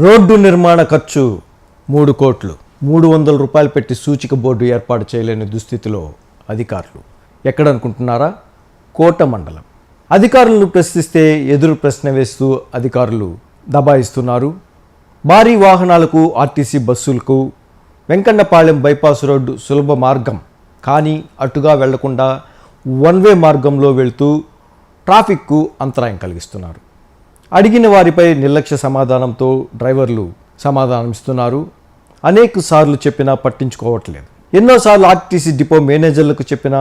Road నిర్మాణ ఖర్చు 3 కోట్లు 300 రూపాయలు పెట్టి సూచిక బోర్డు ఏర్పాటు చేయలేని దుస్థితిలో అధికారులు. ఎక్కడనుకుంటున్నారా? కోట మండలం. అధికారులను ప్రశ్నిస్తే ఎదురు ప్రశ్న వేస్తూ అధికారులు దబాయిస్తున్నారు. భారీ వాహనాలకు ఆర్టీసీ బస్సులకు వెంకన్నపాలెం బైపాస్ రోడ్డు సులభ మార్గం కానీ అటుగా వెళ్లకుండా వన్ వే మార్గంలో వెళ్తూ ట్రాఫిక్కు అంతరాయం కలిగిస్తున్నారు. అడిగిన వారిపై నిర్లక్ష్య సమాధానంతో డ్రైవర్లు సమాధానమిస్తున్నారు. అనేక సార్లు చెప్పినా పట్టించుకోవట్లేదు. ఎన్నోసార్లు ఆర్టీసీ డిపో మేనేజర్లకు చెప్పినా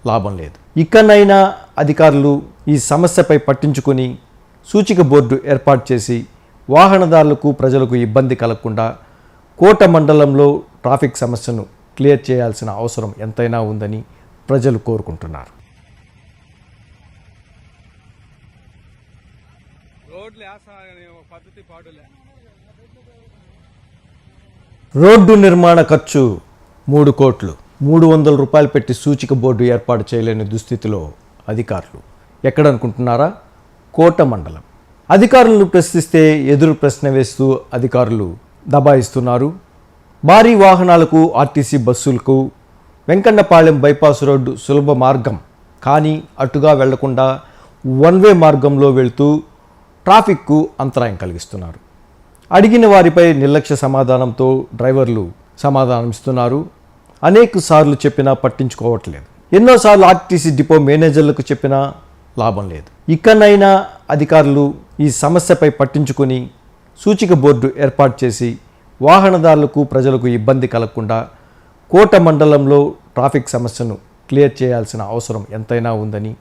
లాభం లేదు. ఇకనైనా అధికారులు ఈ సమస్యపై పట్టించుకొని సూచిక బోర్డు ఏర్పాటు చేసి వాహనదారులకు ప్రజలకు ఇబ్బంది కలగకుండా కోట మండలంలో ట్రాఫిక్ సమస్యను క్లియర్ చేయాల్సిన అవసరం ఎంతైనా ఉందని ప్రజలు కోరుకుంటున్నారు. రోడ్డు నిర్మాణ ఖర్చు 3 కోట్లు 300 రూపాయలు పెట్టి సూచిక బోర్డు ఏర్పాటు చేయలేని దుస్థితిలో అధికారులు. ఎక్కడనుకుంటున్నారా? కోట మండలం. అధికారులను ప్రశ్నిస్తే ఎదురు ప్రశ్న వేస్తూ అధికారులు దబాయిస్తున్నారు. భారీ వాహనాలకు ఆర్టీసీ బస్సులకు వెంకన్నపాలెం బైపాస్ రోడ్డు సులభ మార్గం కానీ అటుగా వెళ్లకుండా వన్ వే మార్గంలో వెళ్తూ ట్రాఫిక్కు అంతరాయం కలిగిస్తున్నారు. అడిగిన వారిపై నిర్లక్ష్య సమాధానంతో డ్రైవర్లు సమాధానమిస్తున్నారు. అనేక సార్లు చెప్పినా పట్టించుకోవట్లేదు. ఎన్నోసార్లు ఆర్టీసీ డిపో మేనేజర్లకు చెప్పినా లాభం లేదు. ఇకనైనా అధికారులు ఈ సమస్యపై పట్టించుకొని సూచిక బోర్డు ఏర్పాటు చేసి వాహనదారులకు ప్రజలకు ఇబ్బంది కలగకుండా కోట మండలంలో ట్రాఫిక్ సమస్యను క్లియర్ చేయాల్సిన అవసరం ఎంతైనా ఉందని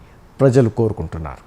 ప్రజలు కోరుకుంటున్నారు.